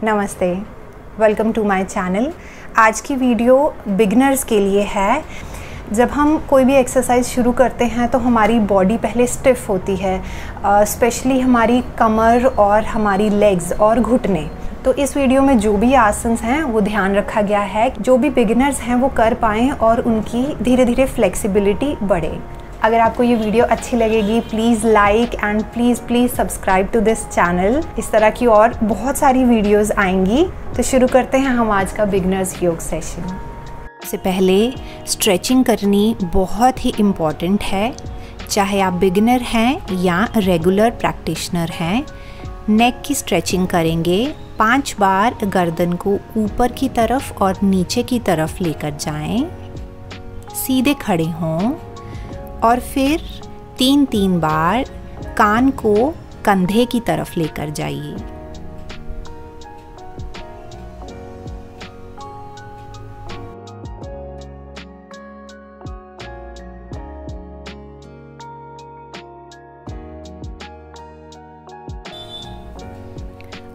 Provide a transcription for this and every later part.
नमस्ते, welcome to my channel. आज की वीडियो बिगिनर्स के लिए है। जब हम कोई भी एक्सरसाइज शुरू करते हैं तो हमारी बॉडी पहले स्टिफ होती है, स्पेशली हमारी कमर और हमारी लेग्स और घुटने। तो इस वीडियो में जो भी आसन्स हैं वो ध्यान रखा गया है जो भी बिगिनर्स हैं वो कर पाएँ और उनकी धीरे धीरे फ्लेक्सिबिलिटी बढ़े। अगर आपको ये वीडियो अच्छी लगेगी please like and please subscribe to this channel. इस तरह की और बहुत सारी वीडियोस आएंगी। तो शुरू करते हैं हम आज का बिगिनर्स योग सेशन। सबसे पहले स्ट्रेचिंग करनी बहुत ही इम्पॉर्टेंट है, चाहे आप बिगिनर हैं या रेगुलर प्रैक्टिशनर हैं। नेक की स्ट्रेचिंग करेंगे। 5 बार गर्दन को ऊपर की तरफ और नीचे की तरफ लेकर जाएं, सीधे खड़े हों और फिर 3 बार कान को कंधे की तरफ लेकर जाइए।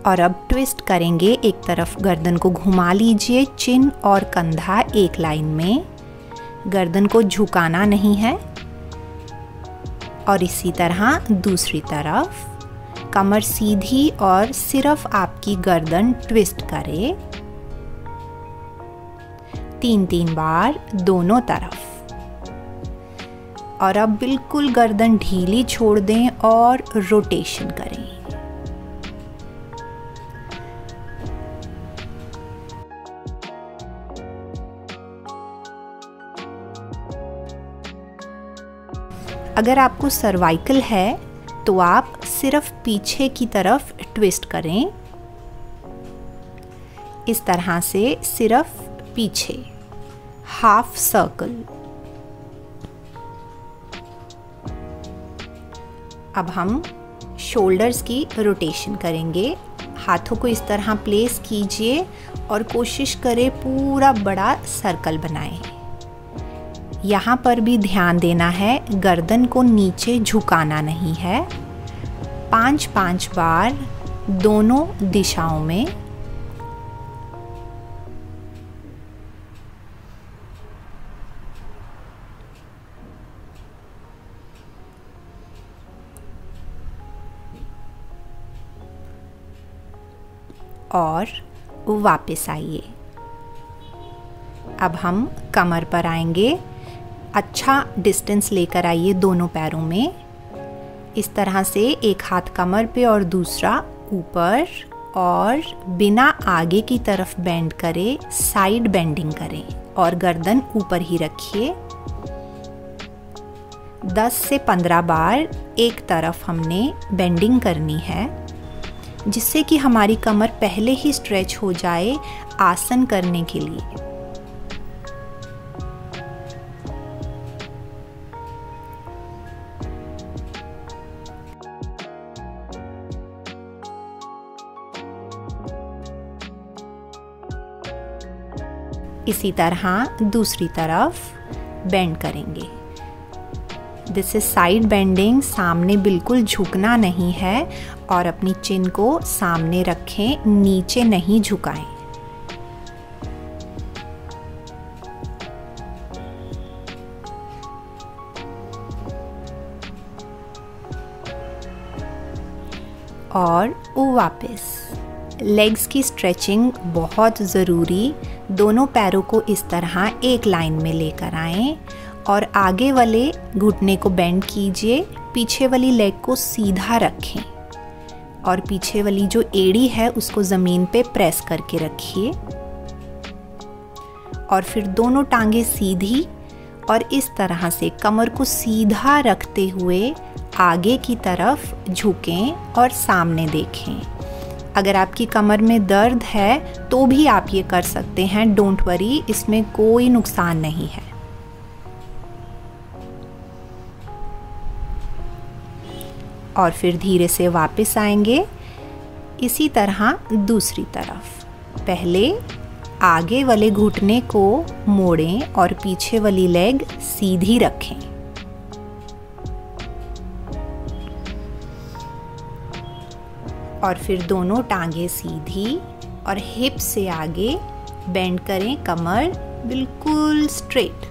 और अब ट्विस्ट करेंगे। एक तरफ गर्दन को घुमा लीजिए, चिन और कंधा एक लाइन में, गर्दन को झुकाना नहीं है। और इसी तरह दूसरी तरफ कमर सीधी और सिर्फ आपकी गर्दन ट्विस्ट करे। 3 बार दोनों तरफ। और अब बिल्कुल गर्दन ढीली छोड़ दें और रोटेशन करें। अगर आपको सर्वाइकल है तो आप सिर्फ पीछे की तरफ ट्विस्ट करें, इस तरह से सिर्फ पीछे, हाफ सर्कल। अब हम शोल्डर्स की रोटेशन करेंगे। हाथों को इस तरह प्लेस कीजिए और कोशिश करें पूरा बड़ा सर्कल बनाएं। यहाँ पर भी ध्यान देना है, गर्दन को नीचे झुकाना नहीं है। 5 बार दोनों दिशाओं में। और वापस आइए। अब हम कमर पर आएंगे। अच्छा डिस्टेंस लेकर आइए दोनों पैरों में। इस तरह से एक हाथ कमर पे और दूसरा ऊपर, और बिना आगे की तरफ बेंड करे साइड बेंडिंग करें और गर्दन ऊपर ही रखिए। 10 से 15 बार एक तरफ हमने बेंडिंग करनी है, जिससे कि हमारी कमर पहले ही स्ट्रेच हो जाए आसन करने के लिए। इसी तरह दूसरी तरफ बेंड करेंगे। This is side bending. सामने बिल्कुल झुकना नहीं है और अपनी चिन को सामने रखें, नीचे नहीं झुकाएं। और वापस। लेग्स की स्ट्रेचिंग बहुत ज़रूरी। दोनों पैरों को इस तरह एक लाइन में लेकर आएं और आगे वाले घुटने को बेंड कीजिए। पीछे वाली लेग को सीधा रखें और पीछे वाली जो एड़ी है उसको ज़मीन पे प्रेस करके रखिए। और फिर दोनों टांगे सीधी और इस तरह से कमर को सीधा रखते हुए आगे की तरफ झुकें और सामने देखें। अगर आपकी कमर में दर्द है तो भी आप ये कर सकते हैं, डोंट वरी, इसमें कोई नुकसान नहीं है। और फिर धीरे से वापस आएंगे। इसी तरह दूसरी तरफ। पहले आगे वाले घुटने को मोड़ें और पीछे वाली लेग सीधी रखें। और फिर दोनों टांगे सीधी और हिप से आगे बेंड करें, कमर बिल्कुल स्ट्रेट।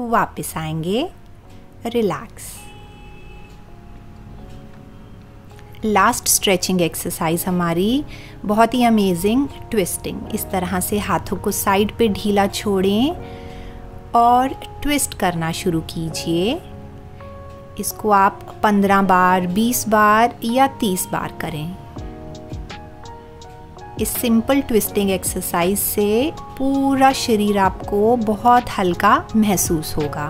वापस आएंगे, रिलैक्स। लास्ट स्ट्रेचिंग एक्सरसाइज हमारी बहुत ही अमेजिंग ट्विस्टिंग। इस तरह से हाथों को साइड पे ढीला छोड़ें और ट्विस्ट करना शुरू कीजिए। इसको आप 15 बार, 20 बार या 30 बार करें। इस सिंपल ट्विस्टिंग एक्सरसाइज से पूरा शरीर आपको बहुत हल्का महसूस होगा।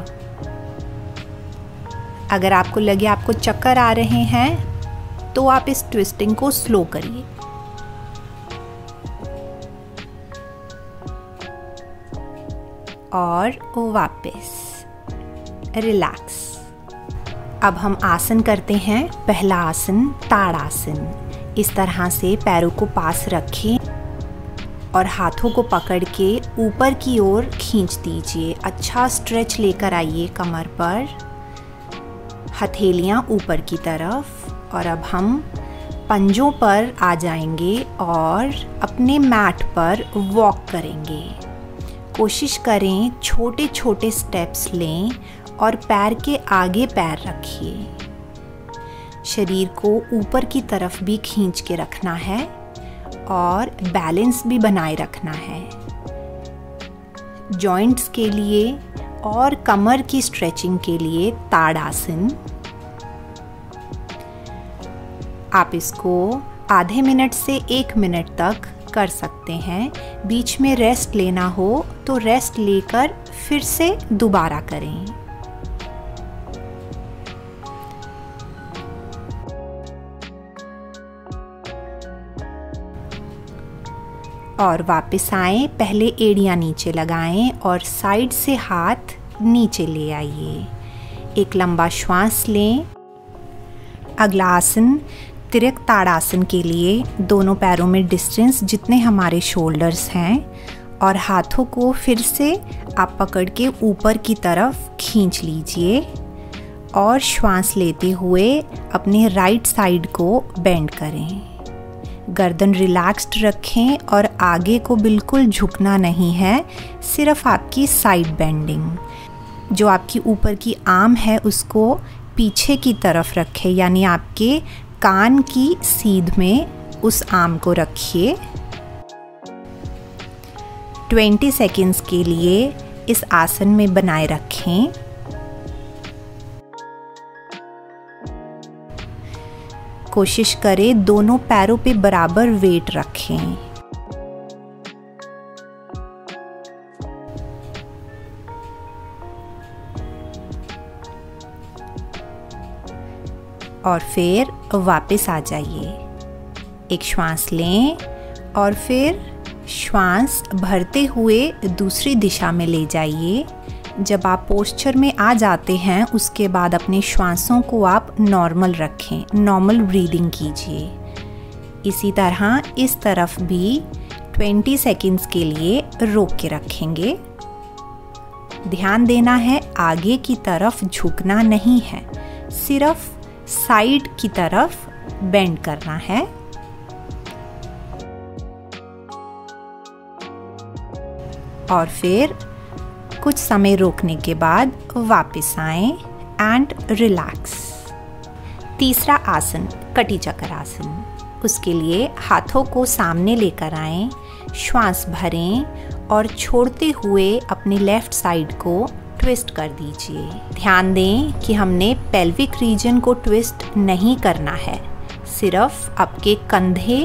अगर आपको लगे आपको चक्कर आ रहे हैं तो आप इस ट्विस्टिंग को स्लो करिए। और वापस, रिलैक्स। अब हम आसन करते हैं। पहला आसन ताड़ासन। इस तरह से पैरों को पास रखें और हाथों को पकड़ के ऊपर की ओर खींच दीजिए। अच्छा स्ट्रेच लेकर आइए कमर पर, हथेलियां ऊपर की तरफ। और अब हम पंजों पर आ जाएंगे और अपने मैट पर वॉक करेंगे। कोशिश करें छोटे छोटे स्टेप्स लें और पैर के आगे पैर रखिए। शरीर को ऊपर की तरफ भी खींच के रखना है और बैलेंस भी बनाए रखना है। जॉइंट्स के लिए और कमर की स्ट्रेचिंग के लिए ताड़ासन। आप इसको आधे मिनट से 1 मिनट तक कर सकते हैं। बीच में रेस्ट लेना हो तो रेस्ट लेकर फिर से दोबारा करें। और वापस आएं। पहले एड़ियां नीचे लगाएं और साइड से हाथ नीचे ले आइए। एक लंबा श्वास लें। अगला आसन तिरक ताड़ासन के लिए दोनों पैरों में डिस्टेंस जितने हमारे शोल्डर्स हैं और हाथों को फिर से आप पकड़ के ऊपर की तरफ खींच लीजिए और श्वास लेते हुए अपने राइट साइड को बेंड करें। गर्दन रिलैक्स्ड रखें और आगे को बिल्कुल झुकना नहीं है, सिर्फ आपकी साइड बेंडिंग। जो आपकी ऊपर की आर्म है उसको पीछे की तरफ रखें, यानी आपके कान की सीध में उस आर्म को रखिए। 20 सेकेंड्स के लिए इस आसन में बनाए रखें। कोशिश करें दोनों पैरों पे बराबर वेट रखें। और फिर वापस आ जाइए। एक श्वास लें और फिर श्वास भरते हुए दूसरी दिशा में ले जाइए। जब आप पोस्चर में आ जाते हैं उसके बाद अपने श्वासों को आप नॉर्मल रखें, नॉर्मल ब्रीदिंग कीजिए। इसी तरह इस तरफ भी 20 सेकेंड्स के लिए रोक के रखेंगे। ध्यान देना है आगे की तरफ झुकना नहीं है, सिर्फ साइड की तरफ बेंड करना है। और फिर कुछ समय रोकने के बाद वापस आएं एंड रिलैक्स। तीसरा आसन कटी चक्र आसन। उसके लिए हाथों को सामने लेकर आएं, श्वास भरें और छोड़ते हुए अपनी लेफ्ट साइड को ट्विस्ट कर दीजिए। ध्यान दें कि हमने पेल्विक रीजन को ट्विस्ट नहीं करना है, सिर्फ आपके कंधे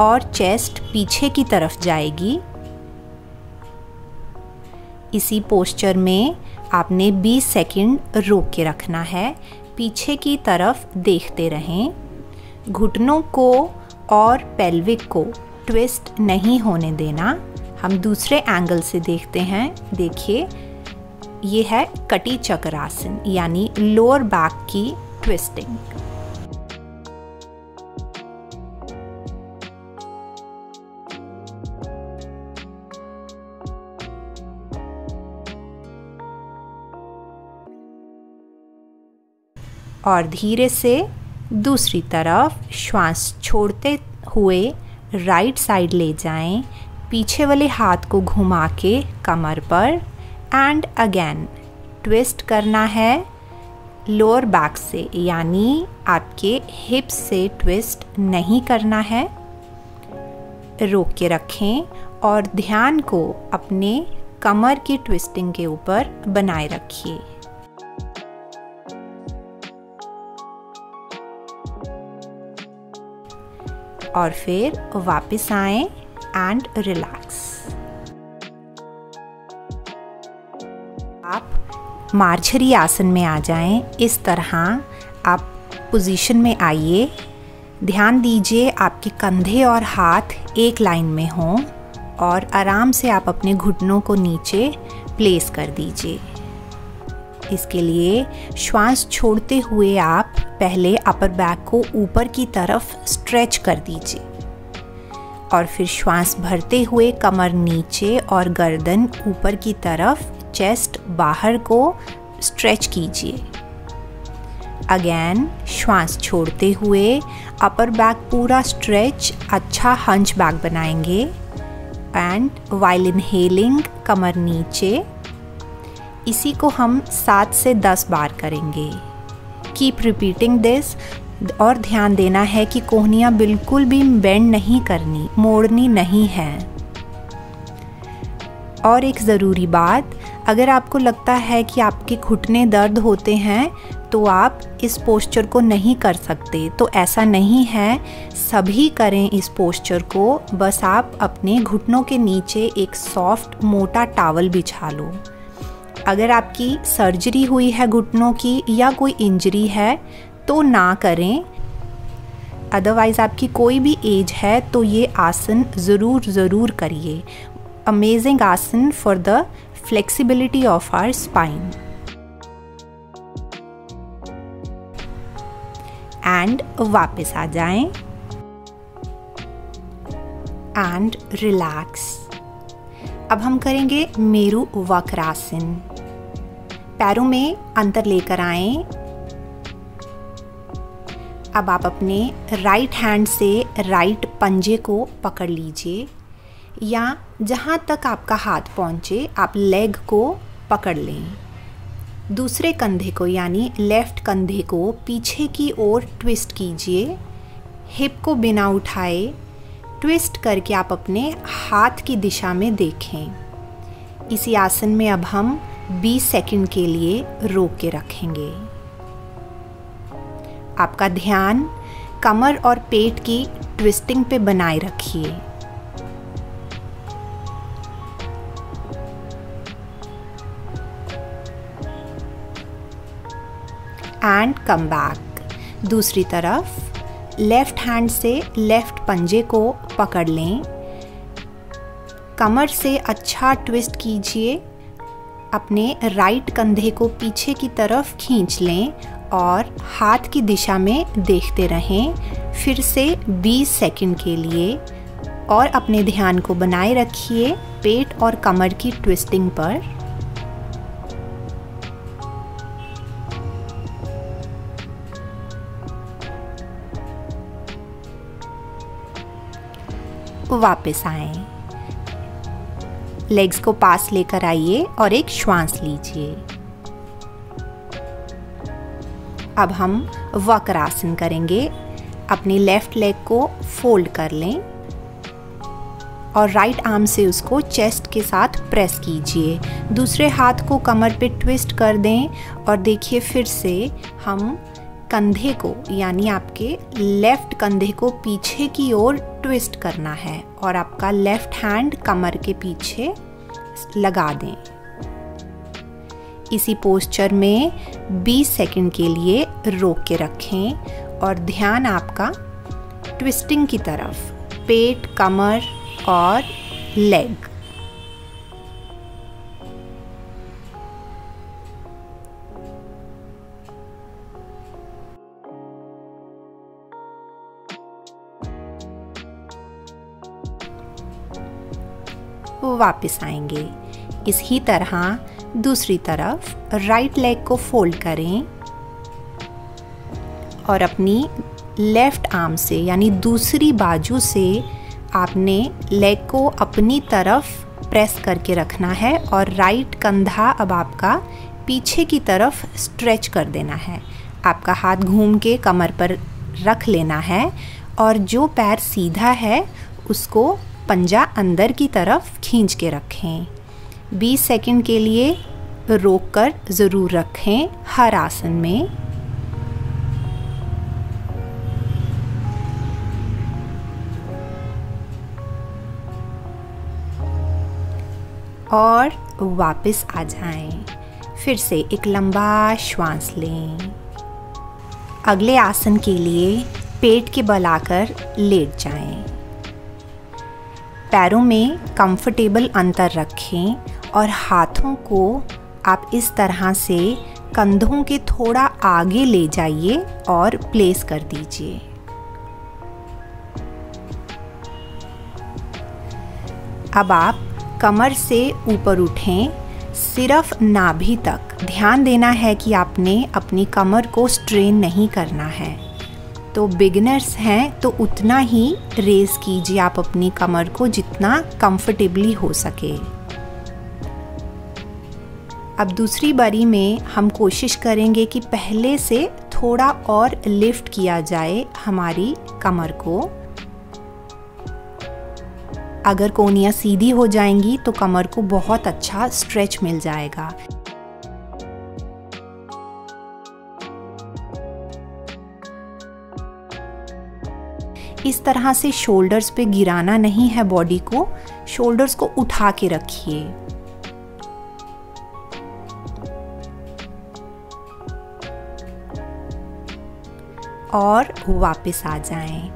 और चेस्ट पीछे की तरफ जाएगी। इसी पोस्चर में आपने 20 सेकंड रोक के रखना है। पीछे की तरफ देखते रहें। घुटनों को और पेल्विक को ट्विस्ट नहीं होने देना। हम दूसरे एंगल से देखते हैं। देखिए, ये है कटी चक्र आसन, यानी लोअर बैक की ट्विस्टिंग। और धीरे से दूसरी तरफ श्वास छोड़ते हुए राइट साइड ले जाएं, पीछे वाले हाथ को घुमा के कमर पर एंड अगेन ट्विस्ट करना है लोअर बैक से, यानी आपके हिप्स से ट्विस्ट नहीं करना है। रोक के रखें और ध्यान को अपने कमर की ट्विस्टिंग के ऊपर बनाए रखिए। और फिर वापस आएं एंड रिलैक्स। आप मार्जरी आसन में आ जाएं। इस तरह आप पोजीशन में आइए। ध्यान दीजिए आपके कंधे और हाथ एक लाइन में हों और आराम से आप अपने घुटनों को नीचे प्लेस कर दीजिए। इसके लिए श्वास छोड़ते हुए आप पहले अपर बैक को ऊपर की तरफ स्ट्रेच कर दीजिए और फिर श्वास भरते हुए कमर नीचे और गर्दन ऊपर की तरफ, चेस्ट बाहर को स्ट्रेच कीजिए। अगेन श्वास छोड़ते हुए अपर बैक पूरा स्ट्रेच, अच्छा हंच बैक बनाएंगे एंड व्हाइल इनहेलिंग कमर नीचे। इसी को हम 7 से 10 बार करेंगे। कीप रिपीटिंग दिस और ध्यान देना है कि कोहनियाँ बिल्कुल भी बेंड नहीं करनी, मोड़नी नहीं है। और एक ज़रूरी बात, अगर आपको लगता है कि आपके घुटने दर्द होते हैं तो आप इस पोस्चर को नहीं कर सकते, तो ऐसा नहीं है, सभी करें इस पोस्चर को। बस आप अपने घुटनों के नीचे एक सॉफ्ट मोटा टॉवल बिछा लो। अगर आपकी सर्जरी हुई है घुटनों की या कोई इंजरी है तो ना करें। अदरवाइज़ आपकी कोई भी एज है तो ये आसन ज़रूर करिए। Amazing asana for the flexibility of our spine. And वापस आ जाएं एंड रिलैक्स। अब हम करेंगे मेरु वक्रासन। पैरों में अंतर लेकर आएं। अब आप अपने राइट हैंड से राइट पंजे को पकड़ लीजिए या जहाँ तक आपका हाथ पहुँचे आप लेग को पकड़ लें। दूसरे कंधे को यानी लेफ्ट कंधे को पीछे की ओर ट्विस्ट कीजिए। हिप को बिना उठाए ट्विस्ट करके आप अपने हाथ की दिशा में देखें। इसी आसन में अब हम 20 सेकंड के लिए रोक के रखेंगे। आपका ध्यान कमर और पेट की ट्विस्टिंग पे बनाए रखिए। And come back. दूसरी तरफ लेफ्ट हैंड से लेफ्ट पंजे को पकड़ लें। कमर से अच्छा ट्विस्ट कीजिए। अपने राइट कंधे को पीछे की तरफ खींच लें और हाथ की दिशा में देखते रहें फिर से 20 सेकंड के लिए। और अपने ध्यान को बनाए रखिए पेट और कमर की ट्विस्टिंग पर। वापस आएं। लेग्स को पास लेकर आइए और एक श्वास लीजिए। अब हम वक्रासन करेंगे। अपनी लेफ्ट लेग को फोल्ड कर लें और राइट आर्म से उसको चेस्ट के साथ प्रेस कीजिए। दूसरे हाथ को कमर पे ट्विस्ट कर दें और देखिए फिर से हम कंधे को यानी आपके लेफ्ट कंधे को पीछे की ओर ट्विस्ट करना है और आपका लेफ्ट हैंड कमर के पीछे लगा दें। इसी पोस्चर में 20 सेकंड के लिए रोक के रखें और ध्यान आपका ट्विस्टिंग की तरफ, पेट, कमर और लेग। वापस आएंगे। इसी तरह दूसरी तरफ राइट लेग को फोल्ड करें और अपनी लेफ़्ट आर्म से यानी दूसरी बाजू से आपने लेग को अपनी तरफ प्रेस करके रखना है और राइट कंधा अब आपका पीछे की तरफ स्ट्रेच कर देना है। आपका हाथ घूम के कमर पर रख लेना है और जो पैर सीधा है उसको पंजा अंदर की तरफ खींच के रखें। 20 सेकंड के लिए रोक कर ज़रूर रखें हर आसन में। और वापस आ जाएं। फिर से एक लंबा श्वास लें। अगले आसन के लिए पेट के बल आकर लेट जाएं। पैरों में कंफर्टेबल अंतर रखें और हाथों को आप इस तरह से कंधों के थोड़ा आगे ले जाइए और प्लेस कर दीजिए। अब आप कमर से ऊपर उठें, सिर्फ नाभि तक। ध्यान देना है कि आपने अपनी कमर को स्ट्रेन नहीं करना है। तो बिगिनर्स हैं तो उतना ही रेस कीजिए आप अपनी कमर को जितना कंफर्टेबली हो सके। अब दूसरी बारी में हम कोशिश करेंगे कि पहले से थोड़ा और लिफ्ट किया जाए हमारी कमर को। अगर कोहनियाँ सीधी हो जाएंगी तो कमर को बहुत अच्छा स्ट्रेच मिल जाएगा। इस तरह से शोल्डर्स पे गिराना नहीं है बॉडी को, शोल्डर्स को उठा के रखिए। और वापस आ जाएं।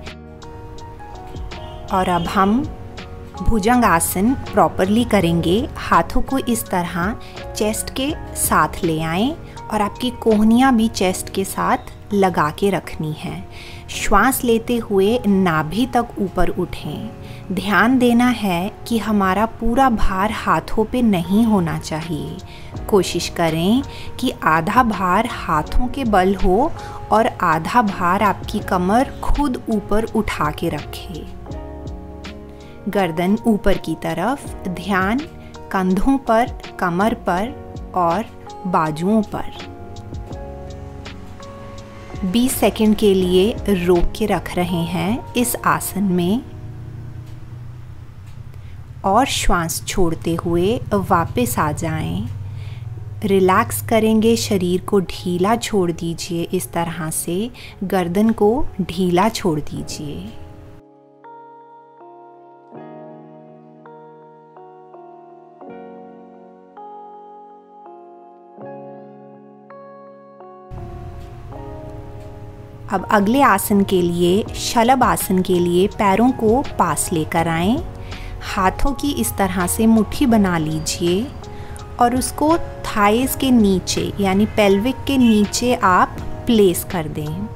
और अब हम भुजंग आसन प्रॉपरली करेंगे। हाथों को इस तरह चेस्ट के साथ ले आएं और आपकी कोहनियाँ भी चेस्ट के साथ लगा के रखनी है। श्वास लेते हुए नाभि तक ऊपर उठें। ध्यान देना है कि हमारा पूरा भार हाथों पे नहीं होना चाहिए। कोशिश करें कि आधा भार हाथों के बल हो और आधा भार आपकी कमर खुद ऊपर उठा के रखे। गर्दन ऊपर की तरफ, ध्यान कंधों पर, कमर पर और बाजुओं पर। 20 सेकंड के लिए रोक के रख रहे हैं इस आसन में और श्वास छोड़ते हुए वापस आ जाएं। रिलैक्स करेंगे, शरीर को ढीला छोड़ दीजिए। इस तरह से गर्दन को ढीला छोड़ दीजिए। अब अगले आसन के लिए, शलभ आसन के लिए पैरों को पास लेकर आएं। हाथों की इस तरह से मुट्ठी बना लीजिए और उसको थाइस के नीचे यानी पेल्विक के नीचे आप प्लेस कर दें।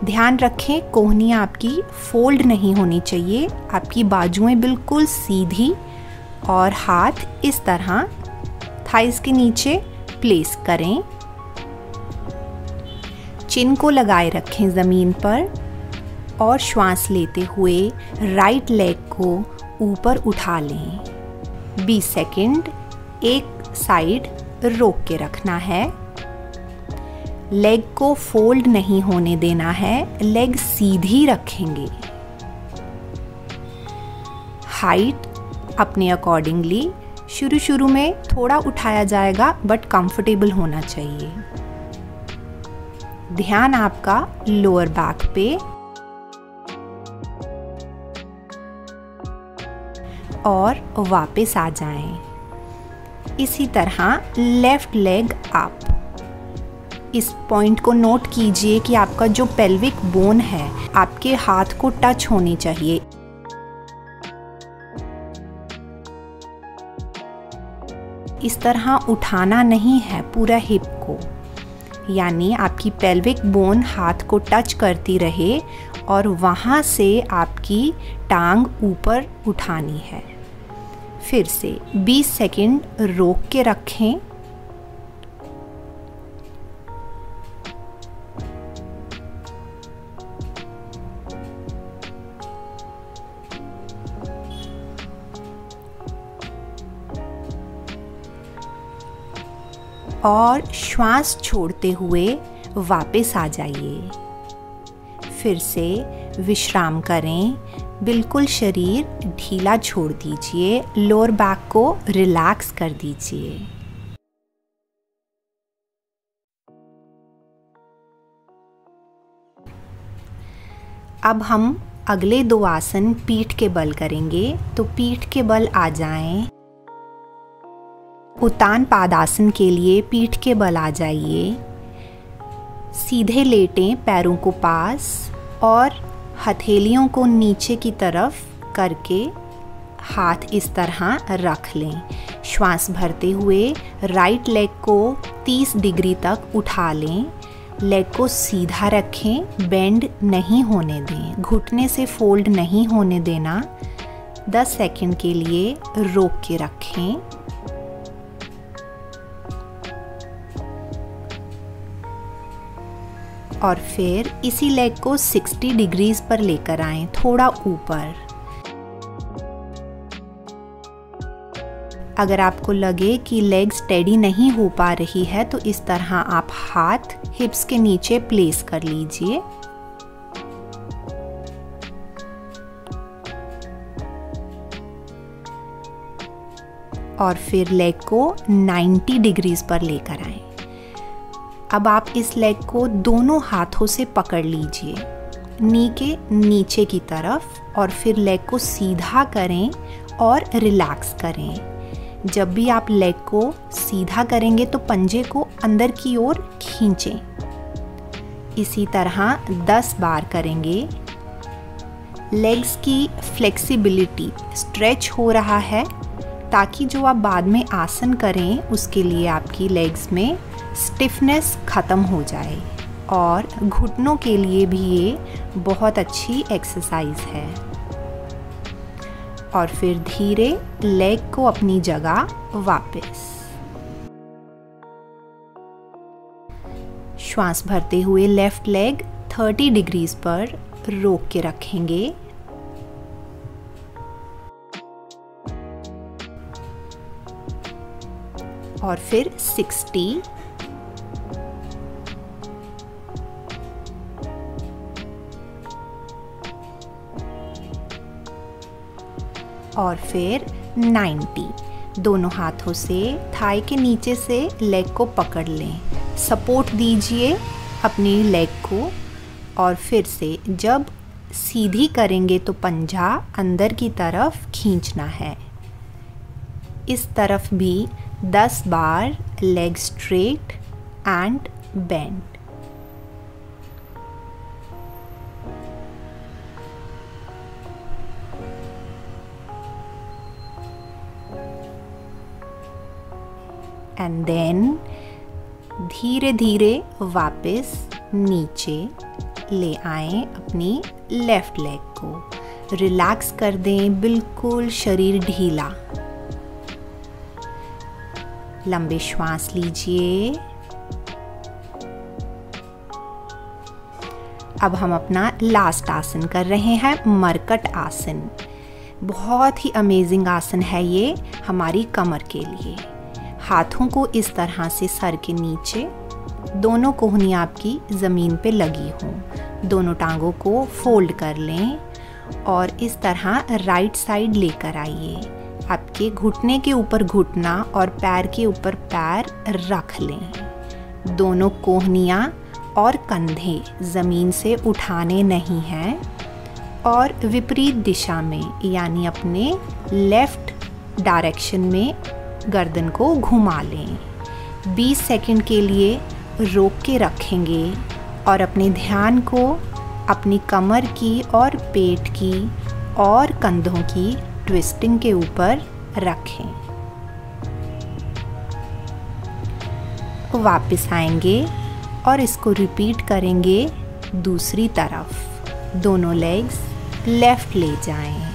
ध्यान रखें कोहनियाँ आपकी फोल्ड नहीं होनी चाहिए। आपकी बाजुएं बिल्कुल सीधी और हाथ इस तरह थाइस के नीचे प्लेस करें। चिन को लगाए रखें ज़मीन पर और श्वास लेते हुए राइट लेग को ऊपर उठा लें। 20 सेकंड एक साइड रोक के रखना है। लेग को फोल्ड नहीं होने देना है, लेग सीधी रखेंगे। हाइट अपने अकॉर्डिंगली, शुरू में थोड़ा उठाया जाएगा बट कंफर्टेबल होना चाहिए। ध्यान आपका लोअर बैक पे और वापस आ जाएं। इसी तरह लेफ्ट लेग अप। इस पॉइंट को नोट कीजिए कि आपका जो पेल्विक बोन है आपके हाथ को टच होनी चाहिए। इस तरह उठाना नहीं है पूरा हिप को, यानी आपकी पेल्विक बोन हाथ को टच करती रहे और वहाँ से आपकी टांग ऊपर उठानी है। फिर से 20 सेकंड रोक के रखें और श्वास छोड़ते हुए वापस आ जाइए। फिर से विश्राम करें, बिल्कुल शरीर ढीला छोड़ दीजिए, लोअर बैक को रिलैक्स कर दीजिए। अब हम अगले 2 आसन पीठ के बल करेंगे, तो पीठ के बल आ जाएं। उत्तान पादासन के लिए पीठ के बल आ जाइए। सीधे लेटें पैरों को पास और हथेलियों को नीचे की तरफ करके हाथ इस तरह रख लें। श्वास भरते हुए राइट लेग को 30 डिग्री तक उठा लें। लेग को सीधा रखें, बेंड नहीं होने दें, घुटने से फोल्ड नहीं होने देना। 10 सेकंड के लिए रोक के रखें। और फिर इसी लेग को 60 डिग्रीज पर लेकर आएं, थोड़ा ऊपर। अगर आपको लगे कि लेग स्टेडी नहीं हो पा रही है तो इस तरह आप हाथ हिप्स के नीचे प्लेस कर लीजिए। और फिर लेग को 90 डिग्रीज पर लेकर आएं। अब आप इस लेग को दोनों हाथों से पकड़ लीजिए नी के नीचे की तरफ और फिर लेग को सीधा करें और रिलैक्स करें। जब भी आप लेग को सीधा करेंगे तो पंजे को अंदर की ओर खींचें। इसी तरह 10 बार करेंगे। लेग्स की फ्लेक्सिबिलिटी स्ट्रेच हो रहा है ताकि जो आप बाद में आसन करें उसके लिए आपकी लेग्स में स्टिफनेस ख़त्म हो जाए। और घुटनों के लिए भी ये बहुत अच्छी एक्सरसाइज है। और फिर धीरे लेग को अपनी जगह वापस। श्वास भरते हुए लेफ्ट लेग 30 डिग्रीज पर रोक के रखेंगे। और फिर 60, और फिर 90। दोनों हाथों से थाई के नीचे से लेग को पकड़ लें, सपोर्ट दीजिए अपनी लेग को। और फिर से जब सीधी करेंगे तो पंजा अंदर की तरफ खींचना है। इस तरफ भी 10 बार leg straight and bend. And then धीरे धीरे वापस नीचे ले आएं अपनी लेफ्ट लेग को। रिलैक्स कर दें, बिल्कुल शरीर ढीला। लंबे श्वास लीजिए। अब हम अपना लास्ट आसन कर रहे हैं, मरकट आसन। बहुत ही अमेजिंग आसन है ये हमारी कमर के लिए। हाथों को इस तरह से सर के नीचे, दोनों कोहनियाँ आपकी ज़मीन पे लगी हों। दोनों टांगों को फोल्ड कर लें और इस तरह राइट साइड लेकर आइए। आपके घुटने के ऊपर घुटना और पैर के ऊपर पैर रख लें। दोनों कोहनियाँ और कंधे ज़मीन से उठाने नहीं हैं और विपरीत दिशा में यानी अपने लेफ़्ट डायरेक्शन में गर्दन को घुमा लें। 20 सेकंड के लिए रोक के रखेंगे और अपने ध्यान को अपनी कमर की और पेट की और कंधों की ट्विस्टिंग के ऊपर रखें। वापस आएंगे और इसको रिपीट करेंगे दूसरी तरफ। दोनों लेग्स लेफ्ट ले जाएं।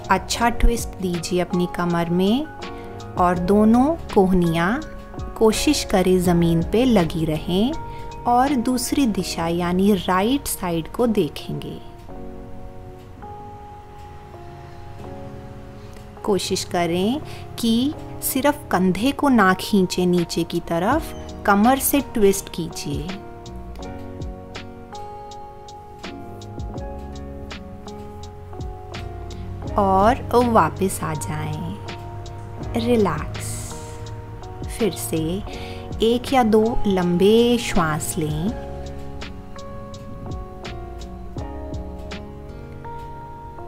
अच्छा ट्विस्ट दीजिए अपनी कमर में और दोनों कोहनियाँ कोशिश करें ज़मीन पे लगी रहें और दूसरी दिशा यानी राइट साइड को देखेंगे। कोशिश करें कि सिर्फ कंधे को ना खींचे नीचे की तरफ, कमर से ट्विस्ट कीजिए। और वापस आ जाएं। रिलैक्स। फिर से 1 या 2 लंबे श्वास लें।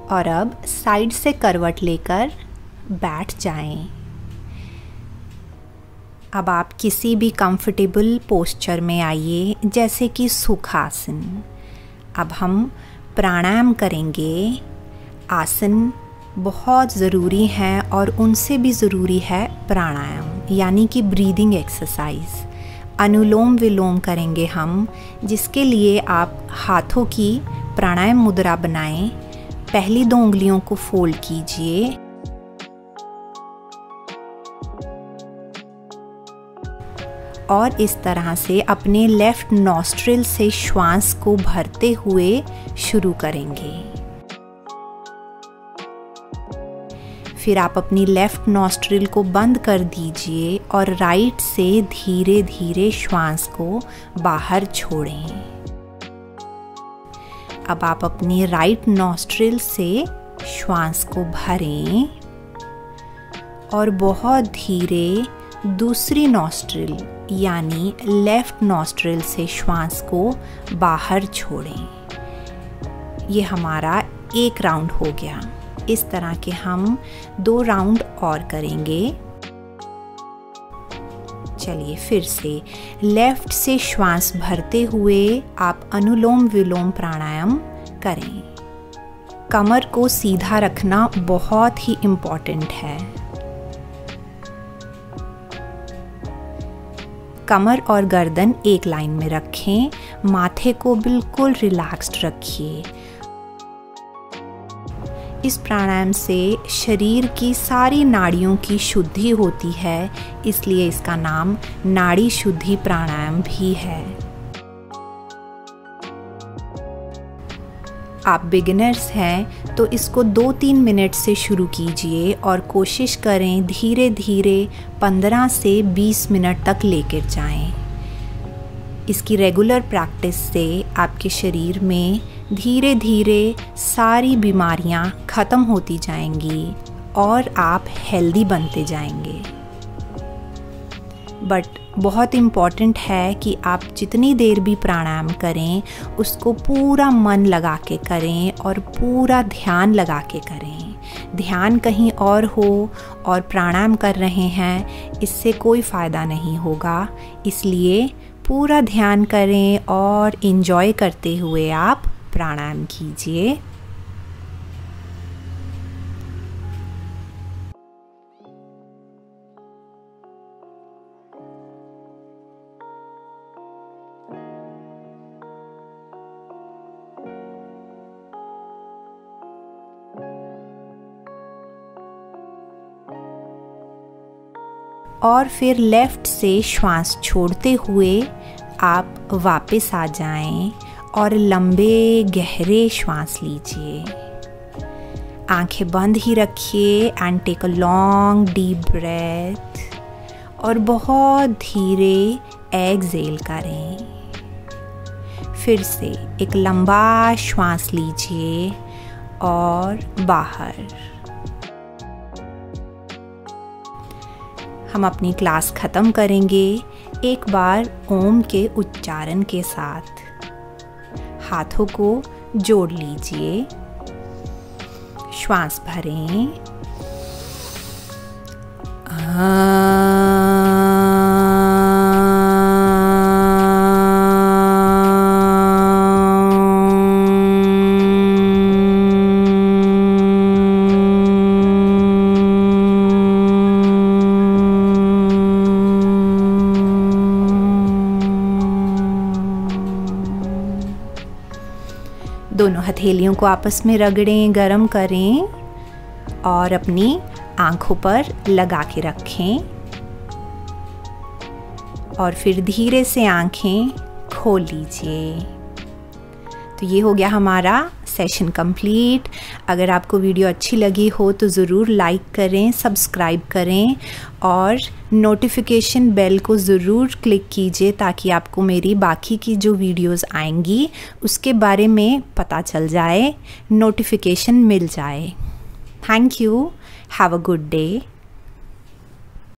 और अब साइड से करवट लेकर बैठ जाएं। अब आप किसी भी कंफर्टेबल पोस्चर में आइए, जैसे कि सुखासन। अब हम प्राणायाम करेंगे। आसन बहुत ज़रूरी हैं और उनसे भी ज़रूरी है प्राणायाम, यानी कि ब्रीदिंग एक्सरसाइज। अनुलोम विलोम करेंगे हम, जिसके लिए आप हाथों की प्राणायाम मुद्रा बनाएं। पहली 2 उंगलियों को फोल्ड कीजिए और इस तरह से अपने लेफ्ट नॉस्ट्रिल से श्वास को भरते हुए शुरू करेंगे। फिर आप अपनी लेफ्ट नॉस्ट्रिल को बंद कर दीजिए और राइट से धीरे धीरे श्वास को बाहर छोड़ें। अब आप अपनी राइट नॉस्ट्रिल से श्वास को भरें और बहुत धीरे दूसरी नॉस्ट्रिल यानी लेफ्ट नॉस्ट्रिल से श्वास को बाहर छोड़ें। ये हमारा 1 राउंड हो गया। इस तरह के हम 2 राउंड और करेंगे। चलिए फिर से लेफ्ट से श्वास भरते हुए आप अनुलोम विलोम प्राणायाम करें। कमर को सीधा रखना बहुत ही इम्पोर्टेंट है। कमर और गर्दन एक लाइन में रखें। माथे को बिल्कुल रिलैक्स्ड रखिए। इस प्राणायाम से शरीर की सारी नाड़ियों की शुद्धि होती है, इसलिए इसका नाम नाड़ी शुद्धि प्राणायाम भी है। आप बिगिनर्स हैं तो इसको 2-3 मिनट से शुरू कीजिए और कोशिश करें धीरे धीरे 15 से 20 मिनट तक लेकर जाएं। इसकी रेगुलर प्रैक्टिस से आपके शरीर में धीरे धीरे सारी बीमारियां ख़त्म होती जाएंगी और आप हेल्दी बनते जाएंगे। बट बहुत इम्पॉर्टेंट है कि आप जितनी देर भी प्राणायाम करें उसको पूरा मन लगा के करें और पूरा ध्यान लगा के करें। ध्यान कहीं और हो और प्राणायाम कर रहे हैं, इससे कोई फ़ायदा नहीं होगा। इसलिए पूरा ध्यान करें और एंजॉय करते हुए आप प्राणायाम कीजिए। और फिर लेफ्ट से श्वास छोड़ते हुए आप वापस आ जाएं और लंबे गहरे श्वास लीजिए। आंखें बंद ही रखिए and take a long deep breath और बहुत धीरे एक्सहेल करें। फिर से एक लंबा श्वास लीजिए और बाहर। हम अपनी क्लास ख़त्म करेंगे एक बार ओम के उच्चारण के साथ। हाथों को जोड़ लीजिए, श्वास भरें। दोनों हथेलियों को आपस में रगड़ें, गरम करें और अपनी आंखों पर लगा के रखें और फिर धीरे से आंखें खोल लीजिए। तो ये हो गया हमारा सेशन कंप्लीट। अगर आपको वीडियो अच्छी लगी हो तो ज़रूर लाइक करें, सब्सक्राइब करें और नोटिफिकेशन बेल को ज़रूर क्लिक कीजिए ताकि आपको मेरी बाकी की जो वीडियोस आएंगी उसके बारे में पता चल जाए, नोटिफिकेशन मिल जाए। Thank you. Have a good day.